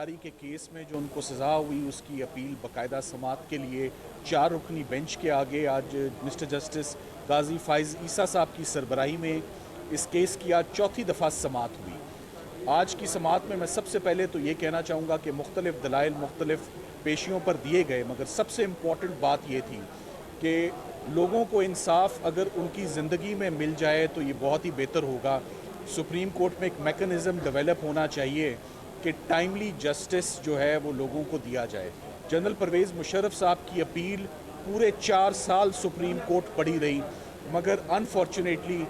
गिरफ्तारी के केस में जो उनको सज़ा हुई उसकी अपील बाकायदा समात के लिए 4 रुकनी बेंच के आगे आज मिस्टर जस्टिस गाजी फाइज़ ईसा साहब की सरबराही में इस केस की आज चौथी दफ़ा समात हुई। आज की समात में मैं सबसे पहले तो ये कहना चाहूँगा कि मुख्तलिफ दलाइल मुख्तलिफ पेशियों पर दिए गए, मगर सबसे इम्पॉर्टेंट बात ये थी कि लोगों को इंसाफ अगर उनकी ज़िंदगी में मिल जाए तो ये बहुत ही बेहतर होगा। सुप्रीम कोर्ट में एक मैकेनिज़्म डेवलप होना चाहिए कि टाइमली जस्टिस जो है वो लोगों को दिया जाए। जनरल परवेज़ मुशर्रफ साहब की अपील पूरे 4 साल सुप्रीम कोर्ट पड़ी रही, मगर अनफॉर्चुनेटली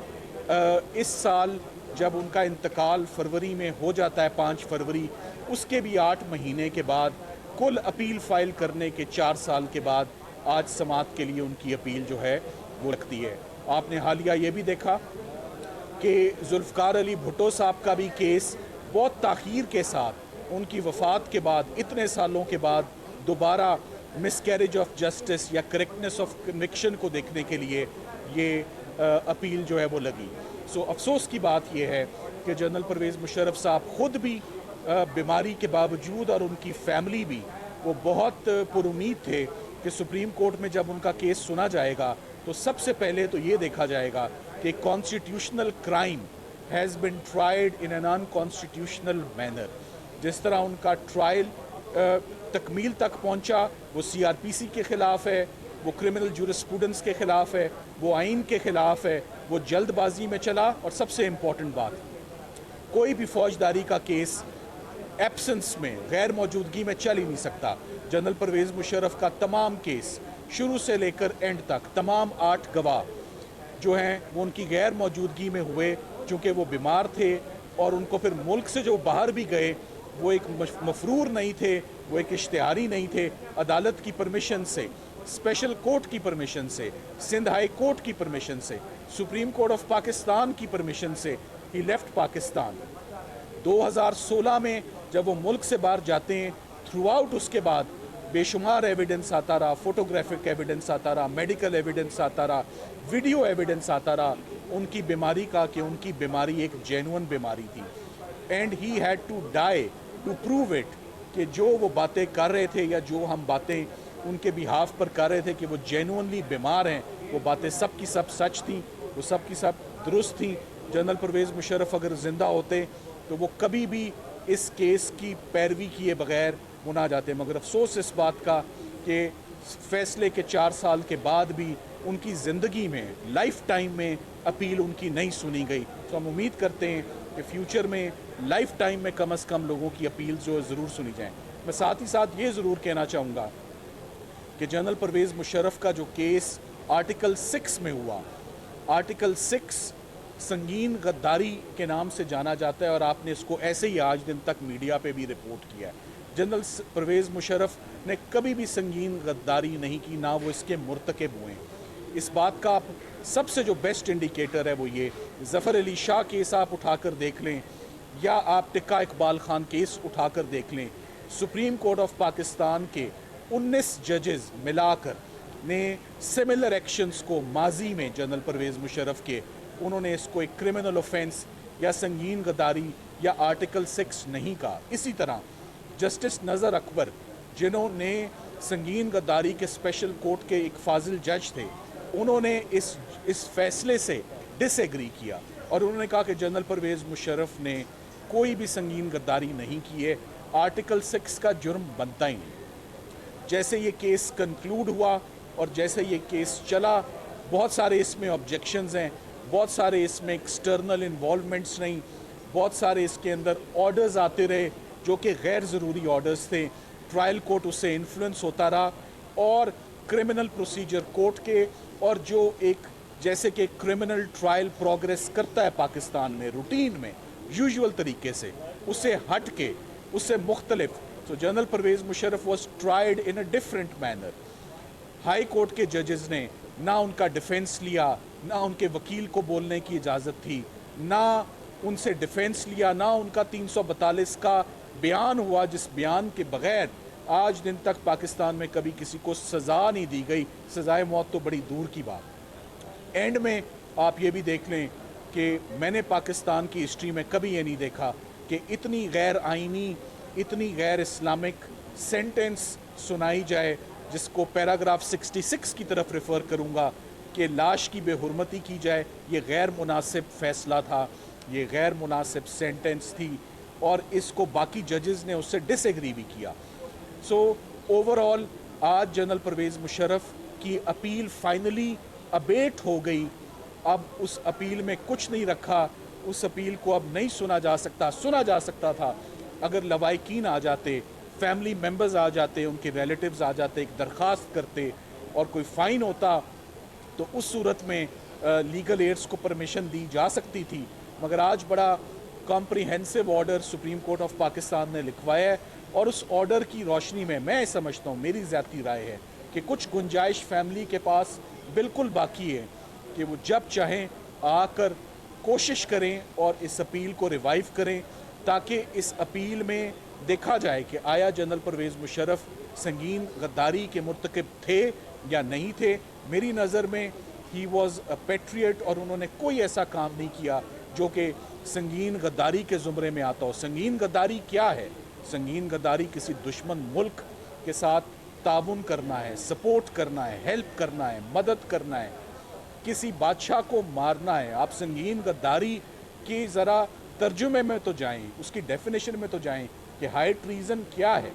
इस साल जब उनका इंतकाल फरवरी में हो जाता है 5 फरवरी, उसके भी 8 महीने के बाद कुल अपील फ़ाइल करने के 4 साल के बाद आज समात के लिए उनकी अपील जो है वो रखती है। आपने हालिया ये भी देखा कि जुल्फ़कार अली भुट्टो साहब का भी केस बहुत ताख़ीर के साथ उनकी वफ़ात के बाद इतने सालों के बाद दोबारा मिसकैरेज ऑफ जस्टिस या करेक्टनेस ऑफ कन्विक्शन को देखने के लिए ये अपील जो है वो लगी। सो अफसोस की बात यह है कि जनरल परवेज़ मुशर्रफ साहब ख़ुद भी बीमारी के बावजूद और उनकी फ़ैमिली भी वो बहुत पुरुमीद थे कि सुप्रीम कोर्ट में जब उनका केस सुना जाएगा तो सबसे पहले तो ये देखा जाएगा कि constitutional crime has been tried in an unconstitutional manner. जिस तरह उनका ट्रायल तकमील तक पहुंचा वो CRPC के ख़िलाफ़ है, वो क्रिमिनल जूरिस्प्रूडेंस के ख़िलाफ़ है, वो आइन के ख़िलाफ़ है, वो जल्दबाजी में चला। और सबसे इम्पॉर्टेंट बात, कोई भी फौजदारी का केस एब्सेंस में गैर मौजूदगी में चल ही नहीं सकता। जनरल परवेज़ मुशर्रफ का तमाम केस शुरू से लेकर एंड तक तमाम 8 गवाह जो हैं वो उनकी गैर मौजूदगी में हुए, चूँकि वो बीमार थे और उनको फिर मुल्क से जो बाहर भी गए वो एक मफरूर नहीं थे, वो एक इश्तिहारी नहीं थे। अदालत की परमिशन से, स्पेशल कोर्ट की परमिशन से, सिंध हाई कोर्ट की परमिशन से, सुप्रीम कोर्ट ऑफ पाकिस्तान की परमिशन से ही लेफ्ट पाकिस्तान। 2016 में जब वो मुल्क से बाहर जाते हैं, थ्रू आउट उसके बाद बेशुमार एविडेंस आता रहा, फोटोग्राफिक एविडेंस आता रहा, मेडिकल एविडेंस आता रहा, वीडियो एविडेंस आता रहा उनकी बीमारी का कि उनकी बीमारी एक जेन्युइन बीमारी थी। And he had to die to prove it कि जो वो बातें कर रहे थे या जो हम बातें उनके बिहाफ पर कर रहे थे कि वो जेन्युइनली बीमार हैं, वो बातें सब की सब सच थी, वो सब की सब दुरुस्त थी। जनरल परवेज़ मुशर्रफ अगर ज़िंदा होते तो वो कभी भी इस केस की पैरवी किए बगैर वो ना जाते। मगर अफसोस इस बात का कि फ़ैसले के 4 साल के बाद भी उनकी ज़िंदगी में लाइफ टाइम में अपील उनकी नहीं सुनी गई। तो हम उम्मीद करते हैं कि फ्यूचर में लाइफ टाइम में कम से कम लोगों की अपील जो ज़रूर सुनी जाएँ। मैं साथ ही साथ ये ज़रूर कहना चाहूँगा कि जनरल परवेज़ मुशर्रफ का जो केस आर्टिकल 6 में हुआ, आर्टिकल 6 संगीन गद्दारी के नाम से जाना जाता है और आपने इसको ऐसे ही आज दिन तक मीडिया पे भी रिपोर्ट किया है। जनरल परवेज़ मुशर्रफ ने कभी भी संगीन गद्दारी नहीं की, ना वो इसके मुर्तकब हुए। इस बात का आप सबसे जो बेस्ट इंडिकेटर है वो ये ज़फ़र अली शाह केस आप उठाकर देख लें या आप टिक्का इकबाल ख़ान केस उठाकर देख लें। सुप्रीम कोर्ट ऑफ पाकिस्तान के 19 जजेस मिलाकर ने सिमिलर एक्शंस को माजी में जनरल परवेज़ मुशर्रफ के उन्होंने इसको एक क्रिमिनल ऑफेंस या संगीन गद्दारी या आर्टिकल 6 नहीं कहा। इसी तरह जस्टिस नज़र अकबर जिन्होंने संगीन गद्दारी के स्पेशल कोर्ट के एक फाजिल जज थे, उन्होंने इस फैसले से डिसएग्री किया और उन्होंने कहा कि जनरल परवेज़ मुशर्रफ ने कोई भी संगीन गद्दारी नहीं की है, आर्टिकल 6 का जुर्म बनता ही नहीं। जैसे ये केस कंक्लूड हुआ और जैसे ये केस चला, बहुत सारे इसमें ऑब्जेक्शंस हैं, बहुत सारे इसमें एक्सटर्नल इन्वॉल्वमेंट्स नहीं, बहुत सारे इसके अंदर ऑर्डर्स आते रहे जो कि गैर ज़रूरी ऑर्डर्स थे। ट्रायल कोर्ट उससे इन्फ्लुएंस होता रहा और क्रिमिनल प्रोसीजर कोर्ट के और जो एक जैसे कि क्रिमिनल ट्रायल प्रोग्रेस करता है पाकिस्तान में रूटीन में यूजुअल तरीके से, उससे हट के उससे मुख्तलिफ। तो general Pervez Musharraf was tried in a different manner. High court के जजेस ने ना उनका डिफेंस लिया, ना उनके वकील को बोलने की इजाज़त थी, ना उनसे डिफेंस लिया, ना उनका 342 का बयान हुआ जिस बयान के बगैर आज दिन तक पाकिस्तान में कभी किसी को सज़ा नहीं दी गई। सज़ाए मौत तो बड़ी दूर की बात। एंड में आप ये भी देख लें कि मैंने पाकिस्तान की हिस्ट्री में कभी ये नहीं देखा कि इतनी गैर आइनी इतनी गैर इस्लामिक सेंटेंस सुनाई जाए, जिसको पैराग्राफ 66 की तरफ रेफ़र करूँगा कि लाश की बेहुरमती की जाए, ये गैर मुनासिब फ़ैसला था, ये गैर मुनासिब सेंटेंस थी और इसको बाकी जजेस ने उससे डिसएग्री भी किया। सो ओवरऑल आज जनरल परवेज़ मुशर्रफ की अपील फाइनली अबेट हो गई। अब उस अपील में कुछ नहीं रखा, उस अपील को अब नहीं सुना जा सकता था अगर लवाहिकीन आ जाते, फैमिली मेम्बर्स आ जाते, उनके रिलेटिव्स आ जाते, एक दरख्वास्त करते और कोई फ़ाइन होता तो उस सूरत में लीगल एड्स को परमिशन दी जा सकती थी। मगर आज बड़ा comprehensive order supreme court of Pakistan ने लिखवाया है और उस ऑर्डर की रोशनी में मैं समझता हूँ, मेरी ज़ाती राय है कि कुछ गुंजाइश फैमिली के पास बिल्कुल बाकी है कि वो जब चाहें आकर कोशिश करें और इस अपील को रिवाइव करें, ताकि इस अपील में देखा जाए कि आया जनरल परवेज़ मुशर्रफ संगीन गद्दारी के मुर्तकिब थे या नहीं थे। मेरी नज़र में ही वॉज़ अ पैट्रियट और उन्होंने कोई ऐसा काम नहीं किया जो कि संगीन गद्दारी के ज़ुमरे में आता हो। संगीन गद्दारी क्या है? संगीन गद्दारी किसी दुश्मन मुल्क के साथ ताउन करना है, सपोर्ट करना है, हेल्प करना है, मदद करना है, किसी बादशाह को मारना है। आप संगीन गद्दारी की ज़रा तर्जुमे में तो जाएं, उसकी डेफिनेशन में तो जाएं कि हाई ट्रीज़न क्या है,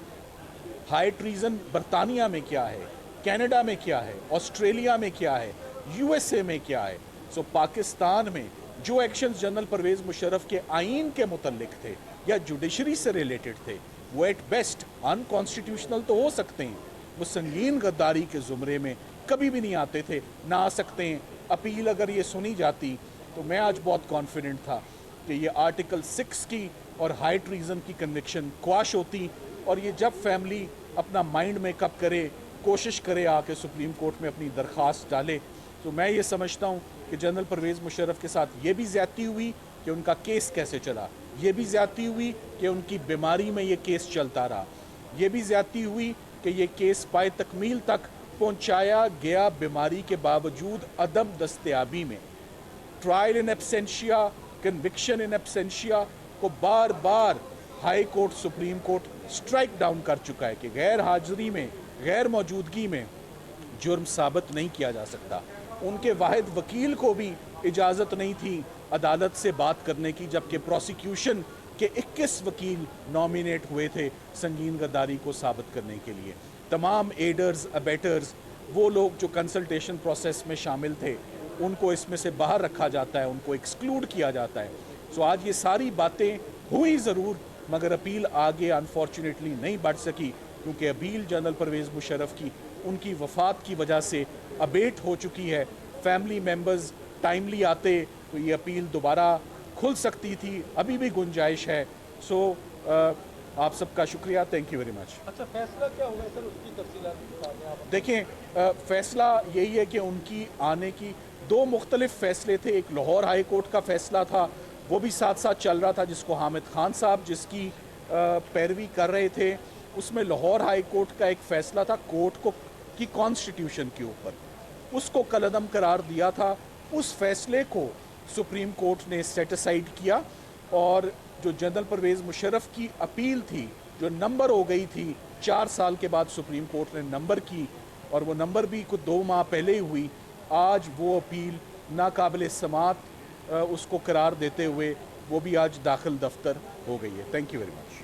हाई ट्रीज़न बरतानिया में क्या है, कनाडा में क्या है, ऑस्ट्रेलिया में क्या है, यूएसए में क्या है। सो पाकिस्तान में जो एक्शंस जनरल परवेज़ मुशर्रफ के आइन के मुतल्लिक थे या जुडिशरी से रिलेटेड थे, वो एट बेस्ट अनकॉन्स्टिट्यूशनल तो हो सकते हैं, वो संगीन गद्दारी के ज़ुमरे में कभी भी नहीं आते थे, ना आ सकते हैं। अपील अगर ये सुनी जाती तो मैं आज बहुत कॉन्फिडेंट था कि ये आर्टिकल 6 की और हाई ट्रीज़न की कन्विक्शन क्वाश होती और ये जब फैमिली अपना माइंड मेकअप करे, कोशिश करे आके सुप्रीम कोर्ट में अपनी दरख्वास्त डाले, तो मैं ये समझता हूँ कि जनरल परवेज़ मुशर्रफ के साथ ये भी ज़्यादती हुई कि उनका केस कैसे चला, ये भी ज़्यादती हुई कि उनकी बीमारी में ये केस चलता रहा, ये भी ज़्यादती हुई कि ये केस पाए तकमील तक पहुँचाया गया बीमारी के बावजूद अदम दस्तयाबी में। Trial in absentia, conviction in absentia को बार बार high court, supreme court strike down कर चुका है कि गैर हाजिरी में, गैर मौजूदगी में जुर्म साबित नहीं किया जा सकता। उनके वाहिद वकील को भी इजाज़त नहीं थी अदालत से बात करने की, जबकि प्रोसिक्यूशन के 21 वकील नॉमिनेट हुए थे संगीन गद्दारी को साबित करने के लिए। तमाम एडर्स, अबेटर्स, वो लोग जो कंसल्टेशन प्रोसेस में शामिल थे, उनको इसमें से बाहर रखा जाता है, उनको एक्सक्लूड किया जाता है। सो आज ये सारी बातें हुई ज़रूर, मगर अपील आगे अनफॉर्चुनेटली नहीं बढ़ सकी, क्योंकि अपील जनरल परवेज़ मुशर्रफ की उनकी वफ़ात की वजह से अबेट हो चुकी है। फैमिली मेम्बर्स टाइमली आते तो ये अपील दोबारा खुल सकती थी, अभी भी गुंजाइश है। सो आप सबका शुक्रिया, थैंक यू वेरी मच। अच्छा, फैसला क्या होगा सर, उसकी तफसीलात बता दें आप। देखें, फ़ैसला यही है कि उनकी आने की दो मुख्तलिफ फ़ैसले थे। एक लाहौर हाई कोर्ट का फ़ैसला था, वो भी साथ साथ चल रहा था, जिसको हामिद खान साहब जिसकी पैरवी कर रहे थे। उसमें लाहौर हाई कोर्ट का एक फ़ैसला था कोर्ट को की कॉन्स्टिट्यूशन के ऊपर, उसको कलअदम करार दिया था। उस फ़ैसले को सुप्रीम कोर्ट ने सेट असाइड किया और जो जनरल परवेज़ मुशर्रफ की अपील थी, जो नंबर हो गई थी 4 साल के बाद सुप्रीम कोर्ट ने नंबर की, और वो नंबर भी कुछ 2 माह पहले ही हुई। आज वो अपील नाकाबिल समात उसको करार देते हुए वो भी आज दाखिल दफ्तर हो गई है। Thank you very much.